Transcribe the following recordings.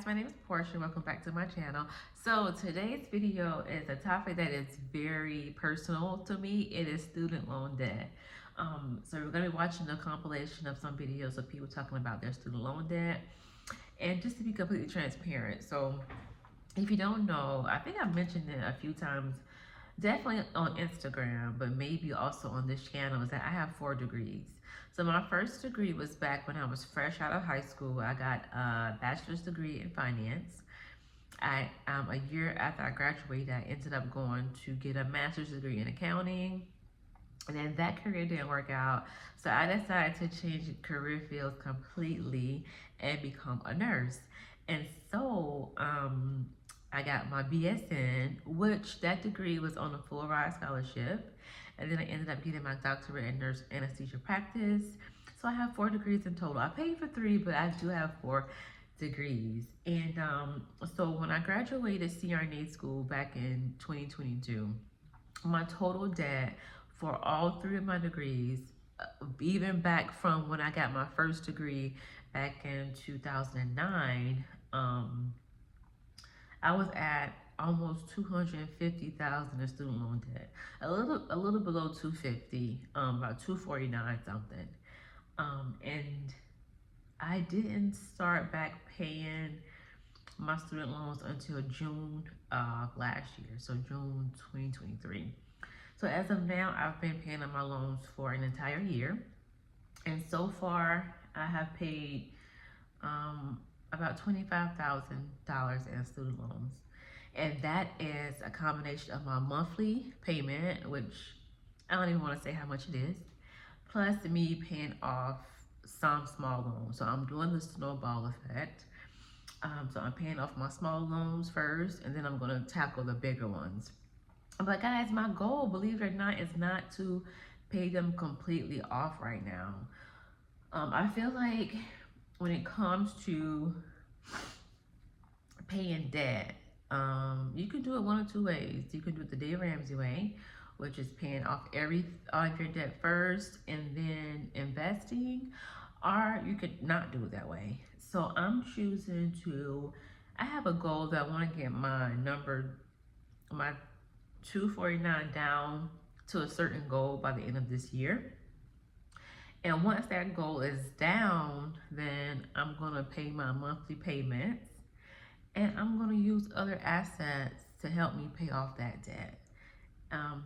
my name is Portia. Welcome back to my channel. So today's video is a topic that is very personal to me. It is student loan debt. So we're going to be watching a compilation of some videos of people talking about their student loan debt. And just to be completely transparent, so if you don't know, I think I've mentioned it a few times, definitely on Instagram, but maybe also on this channel, is that I have 4 degrees. So my first degree was back when I was fresh out of high school. I got a bachelor's degree in finance. A year after I graduated, I ended up going to get a master's degree in accounting. And then that career didn't work out. So I decided to change career fields completely and become a nurse. And so I got my BSN, which that degree was on a full ride scholarship. And then I ended up getting my doctorate in nurse anesthesia practice. So I have 4 degrees in total. I paid for 3, but I do have 4 degrees. And so when I graduated CRNA school back in 2022, my total debt for all 3 of my degrees, even back from when I got my first degree back in 2009, I was at almost 250,000 in student loan debt. A little below 250, about 249 something. And I didn't start back paying my student loans until June of last year, so June 2023. So as of now, I've been paying on my loans for an entire year. And so far, I have paid about $25,000 in student loans. And that is a combination of my monthly payment, which I don't even want to say how much it is, plus me paying off some small loans. So I'm doing the snowball effect. So I'm paying off my small loans first, and then I'm going to tackle the bigger ones. But guys, my goal, believe it or not, is not to pay them completely off right now. I feel like when it comes to paying debt, you can do it one of 2 ways. You can do it the Dave Ramsey way, which is paying off all of your debt first and then investing, or you could not do it that way. So I'm choosing to, I have a goal that I want to get my 249 down to a certain goal by the end of this year. And once that goal is down, then I'm going to pay my monthly payments, and I'm going to use other assets to help me pay off that debt.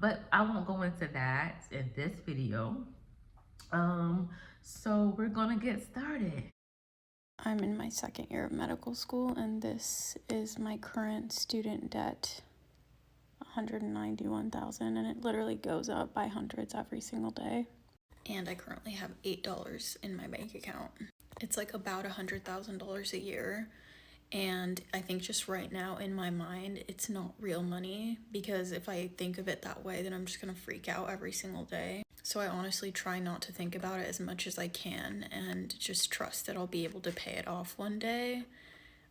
But I won't go into that in this video. So we're going to get started. I'm in my 2nd year of medical school, and this is my current student debt, $191,000, and it literally goes up by hundreds every single day. And I currently have $8 in my bank account. It's like about $100,000 a year. And I think just right now in my mind, it's not real money, because if I think of it that way, then I'm just gonna freak out every single day. So I honestly try not to think about it as much as I can and just trust that I'll be able to pay it off one day.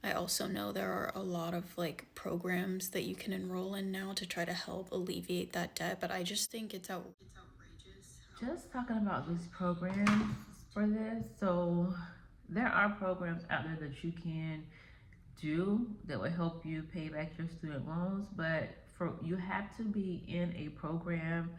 I also know there are a lot of programs that you can enroll in now to try to help alleviate that debt, but I just think it's outrageous. Just talking about these programs for this, so there are programs out there that you can do that will help you pay back your student loans, but you have to be in a program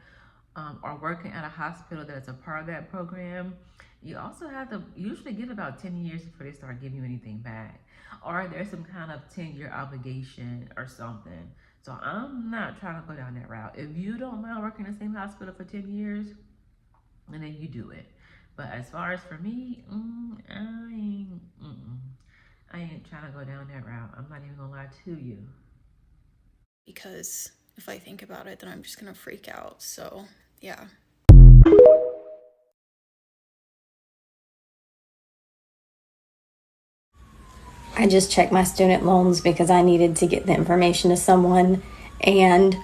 or working at a hospital that's a part of that program. You also have to usually give about 10 years before they start giving you anything back, or there's some kind of 10-year obligation or something. So I'm not trying to go down that route. If you don't mind working in the same hospital for 10 years, and then you do it. But as far as for me, I ain't trying to go down that route. I'm not even gonna lie to you. Because if I think about it, then I'm just gonna freak out. So, yeah. I just checked my student loans because I needed to get the information to someone, and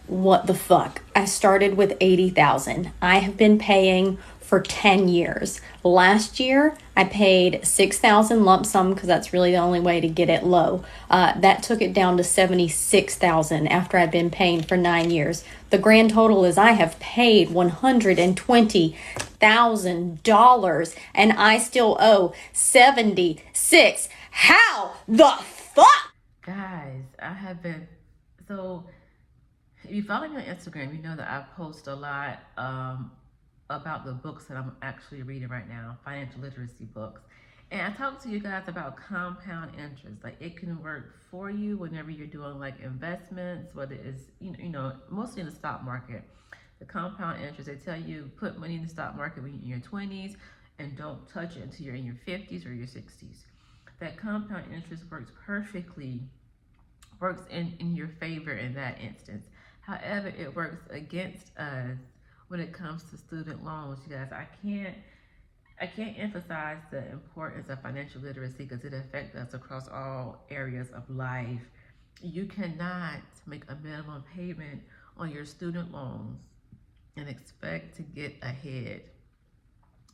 what the fuck? I started with $80,000. I have been paying for 10 years. Last year, I paid $6,000 lump sum because that's really the only way to get it low. That took it down to $76,000 after I've been paying for 9 years. The grand total is I have paid $120,000 $80,000 and I still owe 76. How the fuck? Guys, I have been, so if you follow me on Instagram, you know that I post a lot about the books that I'm actually reading right now, financial literacy books. And I talk to you guys about compound interest. Like, it can work for you whenever you're doing like investments, whether it's, mostly in the stock market. The compound interest, they tell you put money in the stock market when you're in your 20s and don't touch it until you're in your 50s or your 60s. That compound interest works in your favor in that instance. However, it works against us when it comes to student loans. You guys, I can't emphasize the importance of financial literacy because it affects us across all areas of life. You cannot make a minimum payment on your student loans and expect to get ahead.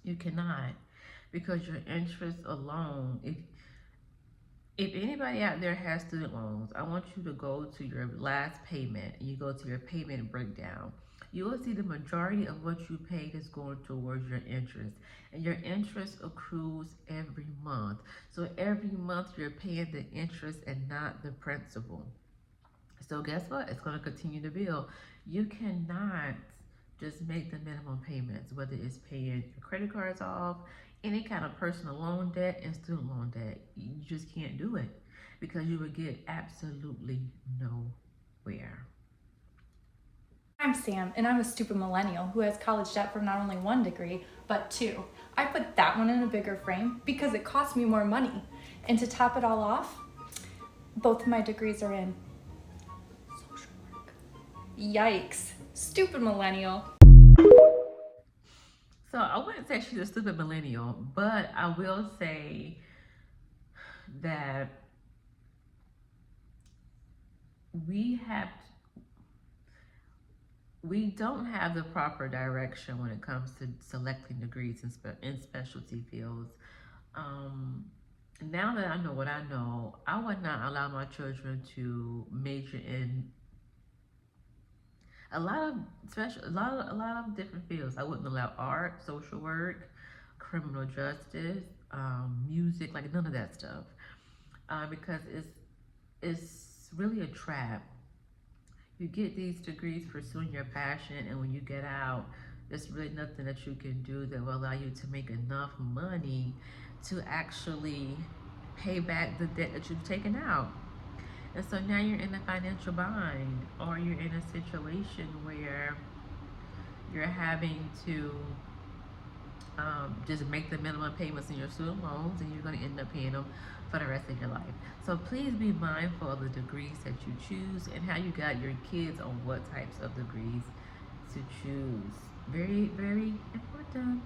You cannot, because your interest alone, if anybody out there has student loans, I want you to go to your last payment and you go to your payment breakdown. You will see the majority of what you paid is going towards your interest. And your interest accrues every month. So every month you're paying the interest and not the principal. So guess what? It's going to continue to build. You cannot just make the minimum payments, whether it's paying your credit cards off, any kind of personal loan debt and student loan debt. You just can't do it because you would get absolutely nowhere. I'm Sam, and I'm a stupid millennial who has college debt from not only 1 degree, but 2. I put that one in a bigger frame because it cost me more money. And to top it all off, both of my degrees are in social work. Yikes, stupid millennial. So I wouldn't say she's a stupid millennial, but I will say that we don't have the proper direction when it comes to selecting degrees in specialty fields. Now that I know what I know, I would not allow my children to major in a lot of different fields. I wouldn't allow art, social work, criminal justice, music, like none of that stuff, because it's really a trap. You get these degrees pursuing your passion, and when you get out, there's really nothing that you can do that will allow you to make enough money to actually pay back the debt that you've taken out. And so now you're in a financial bind, or you're in a situation where you're having to just make the minimum payments in your student loans, and you're going to end up paying them for the rest of your life. So please be mindful of the degrees that you choose and how you guide your kids on what types of degrees to choose. Very, very important.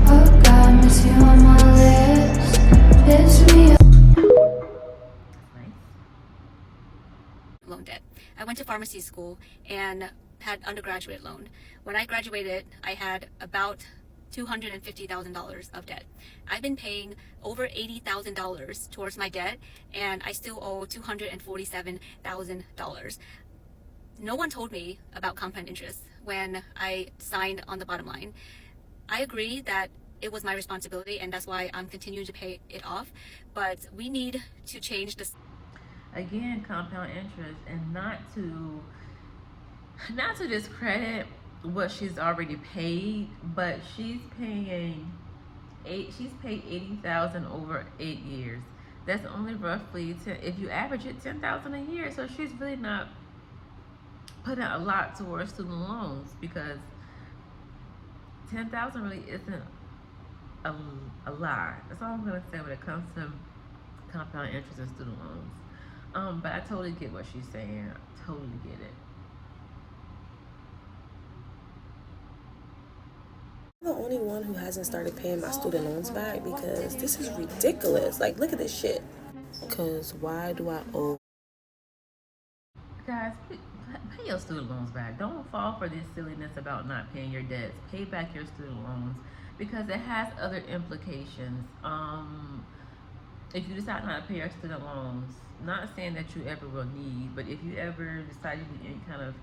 Oh God, miss you on my lips. Piss me off. Nice. Loan debt. I went to pharmacy school and had undergraduate loan. When I graduated, I had about $250,000 of debt. I've been paying over $80,000 towards my debt, and I still owe $247,000. No one told me about compound interest when I signed on the bottom line. I agree that it was my responsibility, and that's why I'm continuing to pay it off, but we need to change this. Again, compound interest, and not to discredit what she's already paid, but she's paid $80,000 over 8 years. That's only roughly if you average it, $10,000 a year. So she's really not putting a lot towards student loans, because $10,000 really isn't a lot. That's all I'm gonna say when it comes to compound interest and student loans. But I totally get what she's saying. I totally get it. I'm the only one who hasn't started paying my student loans back because this is ridiculous. Like, look at this shit. Because why do I owe? Guys, pay your student loans back. Don't fall for this silliness about not paying your debts. Pay back your student loans, because it has other implications. If you decide not to pay your student loans, not saying that you ever will need, but if you ever decide to need any kind of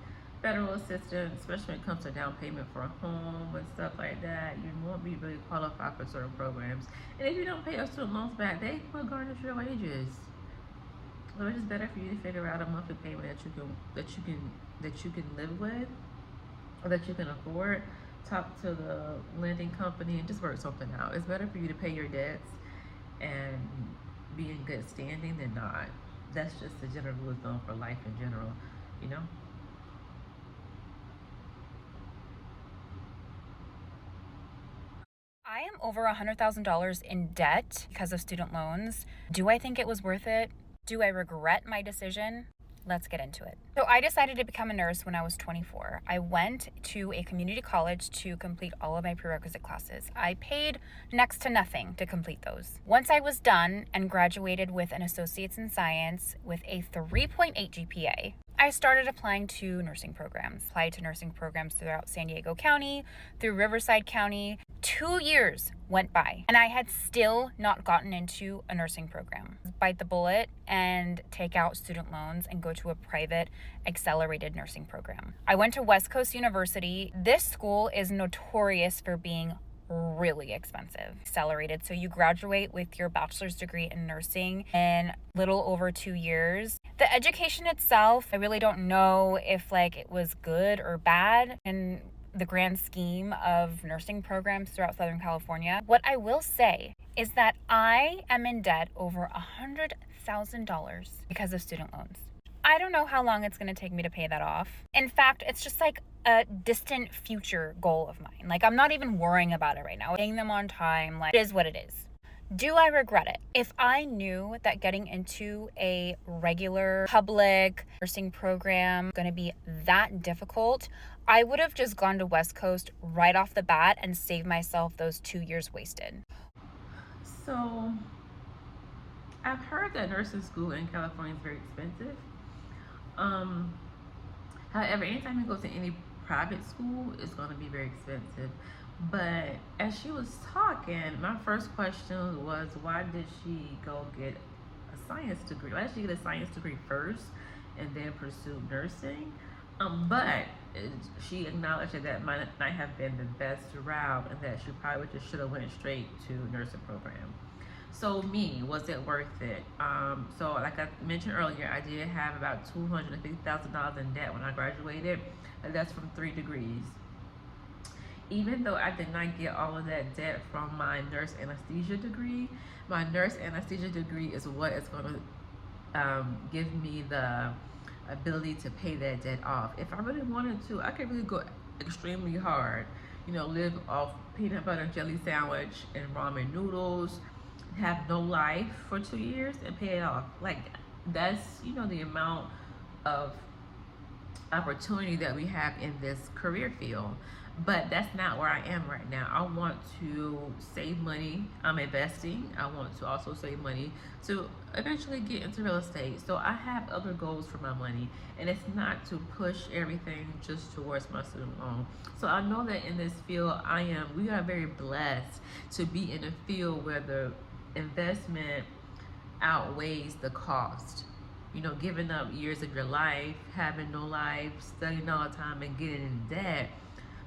federal assistance, especially when it comes to down payment for a home and stuff like that, you won't be really qualified for certain programs. And if you don't pay your student loans back, they will garnish your wages. So it's just better for you to figure out a monthly payment that you can live with, or that you can afford. Talk to the lending company and just work something out. It's better for you to pay your debts and be in good standing than not. That's just the general rule of thumb for life in general, you know? I am over $100,000 in debt because of student loans. Do I think it was worth it? Do I regret my decision? Let's get into it. So I decided to become a nurse when I was 24. I went to a community college to complete all of my prerequisite classes. I paid next to nothing to complete those. Once I was done and graduated with an associate's in science with a 3.8 GPA, I started applying to nursing programs. Applied to nursing programs throughout San Diego County, through Riverside County. 2 years went by and I had still not gotten into a nursing program. Bite the bullet and take out student loans and go to a private accelerated nursing program. I went to West Coast University. This school is notorious for being really expensive. Accelerated, so you graduate with your bachelor's degree in nursing in little over 2 years. The education itself, I really don't know if it was good or bad in the grand scheme of nursing programs throughout Southern California. What I will say is that I am in debt over $100,000 because of student loans. I don't know how long it's going to take me to pay that off. In fact, it's just a distant future goal of mine. I'm not even worrying about it right now. Paying them on time, it is what it is. Do I regret it? If I knew that getting into a regular public nursing program going to be that difficult, I would have just gone to West Coast right off the bat and saved myself those 2 years wasted. So I've heard that nursing school in California is very expensive. However, anytime you go to any private school, it's going to be very expensive. But as she was talking, my first question was, why did she go get a science degree? Why did she get a science degree first and then pursue nursing? But she acknowledged that might not have been the best route, and that she probably just should have went straight to nursing program. So was it worth it? So like I mentioned earlier, I did have about $250,000 in debt when I graduated, and that's from 3 degrees. Even though I did not get all of that debt from my nurse anesthesia degree, my nurse anesthesia degree is what is going to give me the ability to pay that debt off. If I really wanted to, I could really go extremely hard, live off peanut butter and jelly sandwich and ramen noodles, have no life for 2 years and pay it off. That's the amount of opportunity that we have in this career field. But that's not where I am right now. I want to save money. I'm investing. I want to also save money to eventually get into real estate. So I have other goals for my money, and it's not to push everything just towards my student loan. So I know that in this field we are very blessed to be in a field where the investment outweighs the cost. Giving up years of your life, having no life, studying all the time, and getting in debt.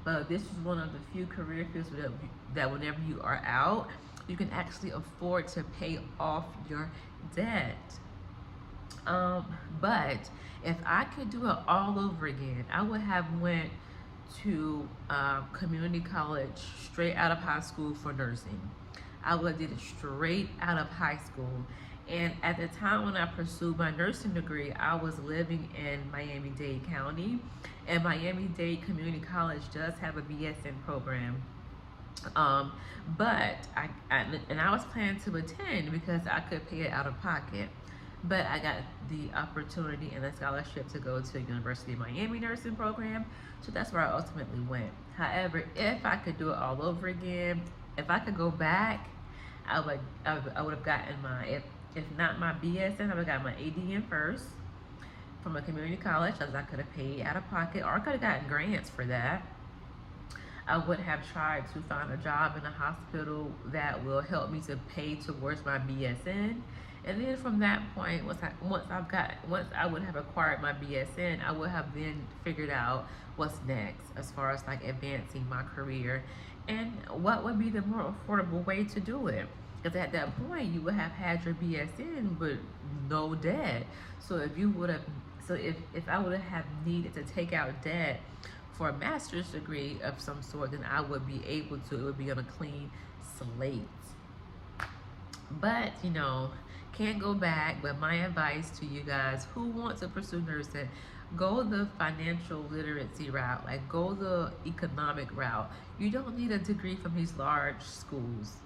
But this is one of the few career fields that whenever you are out, you can actually afford to pay off your debt. But if I could do it all over again, I would have went to community college straight out of high school for nursing. I would have did it straight out of high school. And at the time when I pursued my nursing degree, I was living in Miami-Dade County, and Miami-Dade Community College does have a BSN program. But I was planning to attend because I could pay it out of pocket. But I got the opportunity and a scholarship to go to University of Miami nursing program, so that's where I ultimately went. However, if I could do it all over again, if I could go back, I would have gotten if not my BSN, I would have got my ADN first from a community college, as I could have paid out of pocket, or I could have gotten grants for that. I would have tried to find a job in a hospital that will help me to pay towards my BSN And then from that point, once I would have acquired my BSN, I would have then figured out what's next as far as like advancing my career and what would be the more affordable way to do it. Because at that point, you would have had your BSN but no debt. So if you would have, so if I would have needed to take out debt for a master's degree of some sort, then I would be able to. It would be on a clean slate. But you know, can't go back. But my advice to you guys who want to pursue nursing, go the financial literacy route, like go the economic route. You don't need a degree from these large schools.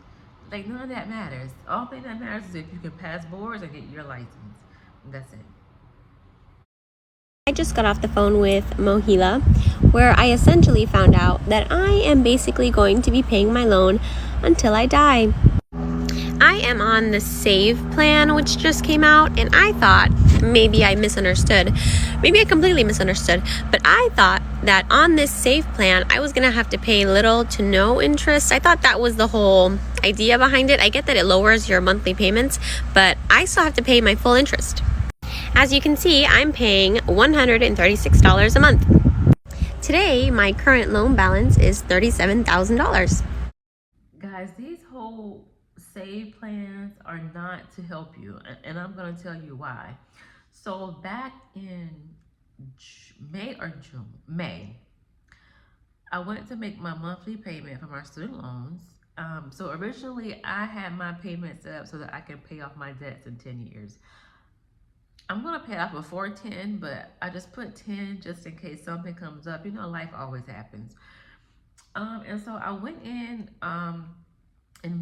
Like none of that matters. All thing that matters is if you can pass boards and get your license. That's it. I just got off the phone with Mohila, where I essentially found out that I am basically going to be paying my loan until I die. I am on the SAVE plan, which just came out, and I thought maybe I misunderstood. Maybe I completely misunderstood, but I thought that on this SAVE plan, I was going to have to pay little to no interest. I thought that was the whole idea behind it. I get that it lowers your monthly payments, but I still have to pay my full interest. As you can see, I'm paying $136 a month. Today, my current loan balance is $37,000. Guys, these whole SAVE plans are not to help you, and I'm going to tell you why. So back in May, I went to make my monthly payment for my student loans. So originally I had my payment set up so that I can pay off my debts in 10 years. I'm gonna pay it off before 10, but I just put 10 just in case something comes up. You know, life always happens. And so I went in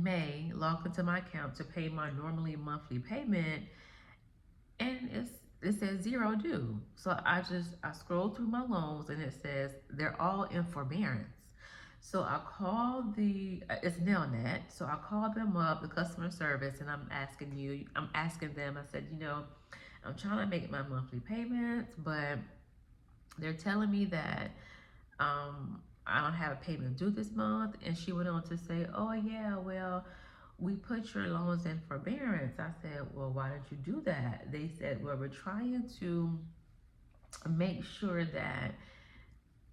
May, logged into my account to pay my normally monthly payment, and it says zero due. So I scrolled through my loans and it says they're all in forbearance. So I called it's Nelnet. So I called them up, the customer service, and I'm asking them, I said, you know, I'm trying to make my monthly payments, but they're telling me that I don't have a payment due this month. And she went on to say, oh yeah, well, we put your loans in forbearance. I said, well, why did you do that? They said, well, we're trying to make sure that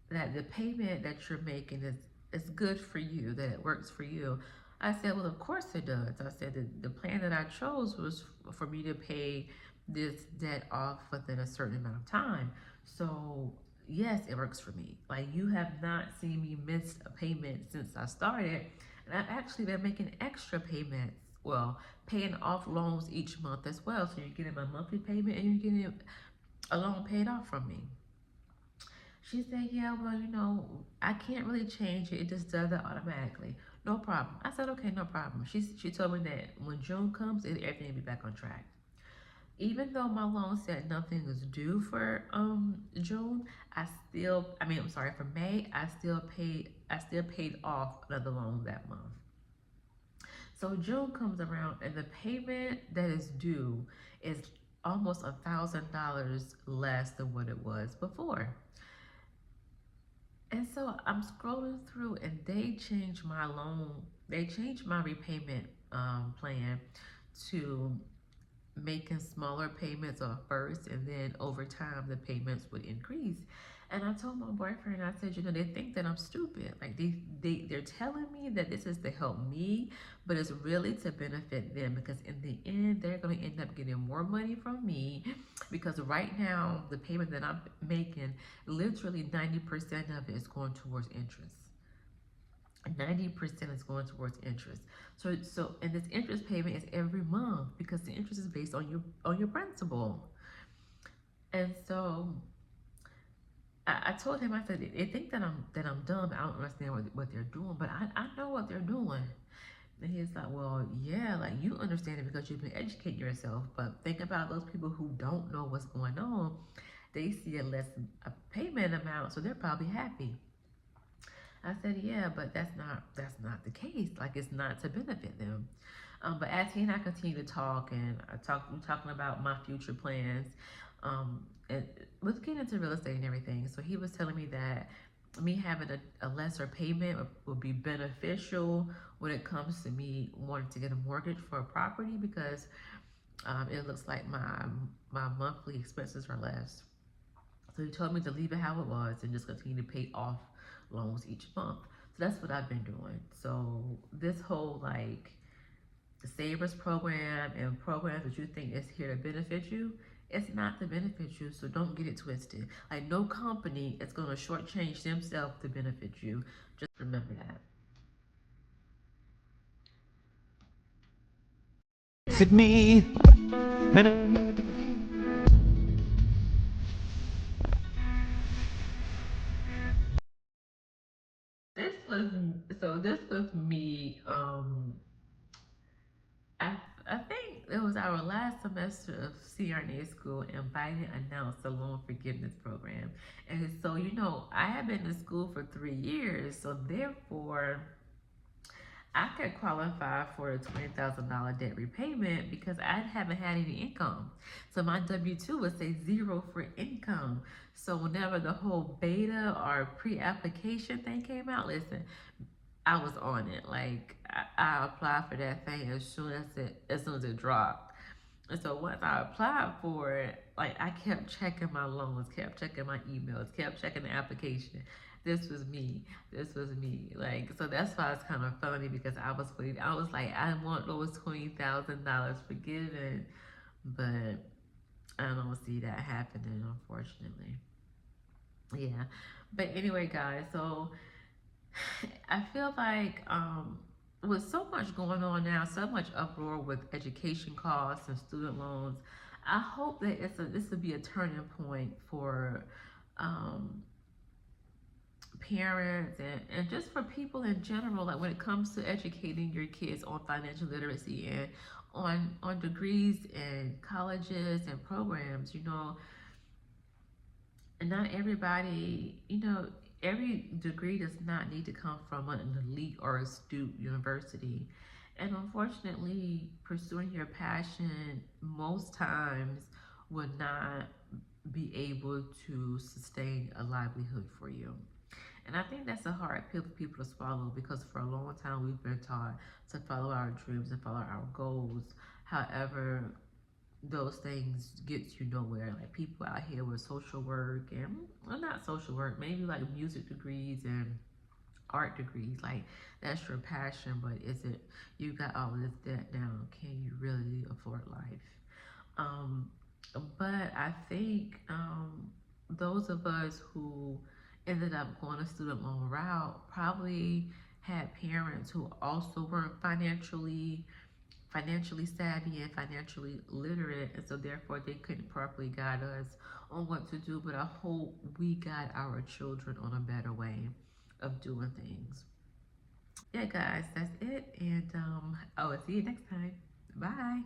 the payment that you're making is good for you, that it works for you. I said, well, of course it does. I said, the plan that I chose was for me to pay this debt off within a certain amount of time. So yes, it works for me. Like, you have not seen me miss a payment since I started. And I've actually been making extra payments, well, paying off loans each month as well. So you're getting my monthly payment and you're getting a loan paid off from me. She said, yeah, well, you know, I can't really change it. It just does it automatically. No problem. I said, okay, no problem. She told me that when June comes, everything will be back on track. Even though my loan said nothing is due for June, for May, I still paid off another loan that month. So June comes around and the payment that is due is almost $1,000 less than what it was before. And so I'm scrolling through and they changed my repayment plan to making smaller payments at first, and then over time the payments would increase. And I told my boyfriend, I said, you know, they think that I'm stupid. Like they're telling me that this is to help me, but it's really to benefit them, because in the end they're going to end up getting more money from me, because right now the payment that I'm making, literally 90% of it is going towards interest. 90% is going towards interest. So and this interest payment is every month, because the interest is based on your principal. And so I told him, I said, they think that I'm dumb. I don't understand what they're doing, but I know what they're doing. And he's like, well, yeah, like, you understand it because you've been educating yourself, but think about those people who don't know what's going on. They see a payment amount, so they're probably happy. I said, yeah, but that's not the case. Like, it's not to benefit them. But as he and I continue to talk, and we're talking about my future plans, and let's get into real estate and everything. So he was telling me that me having a lesser payment would be beneficial when it comes to me wanting to get a mortgage for a property, because it looks like my monthly expenses are less. So he told me to leave it how it was and just continue to pay off loans each month. So that's what I've been doing. So this whole like savers program and programs that you think is here to benefit you, it's not to benefit you. So don't get it twisted. Like no company is gonna shortchange themselves to benefit you. Just remember that. Fit me. This was me. I think it was our last semester of CRNA school, and Biden announced the loan forgiveness program. And so, you know, I had been in school for 3 years, so therefore I could qualify for a $20,000 debt repayment because I haven't had any income. So my W-2 would say 0 for income. So whenever the whole beta or pre-application thing came out, listen, I was on it. Like I applied for that thing as soon as it dropped. And so once I applied for it, like I kept checking my loans, kept checking my emails, kept checking the application. This was me. This was me. Like, so that's why it's kind of funny because I was waiting. I was like, I want those $20,000 forgiven, but I don't see that happening, unfortunately. Yeah. But anyway, guys, so I feel like with so much going on now, so much uproar with education costs and student loans, I hope that this will be a turning point for parents and just for people in general, like when it comes to educating your kids on financial literacy and on degrees and colleges and programs, you know. And not everybody, you know, every degree does not need to come from an elite or astute university. And unfortunately, pursuing your passion most times will not be able to sustain a livelihood for you. And I think that's a hard pill for people to swallow because for a long time we've been taught to follow our dreams and follow our goals. However, those things gets you nowhere. Like people out here with social work and, well, not social work, maybe like music degrees and art degrees. Like that's your passion, but is it, you got all this debt now, can you really afford life? But I think those of us who ended up going a student loan route probably had parents who also weren't financially savvy and financially literate, and so therefore they couldn't properly guide us on what to do. But I hope we guide our children on a better way of doing things. Yeah, guys, that's it, and I will see you next time. Bye.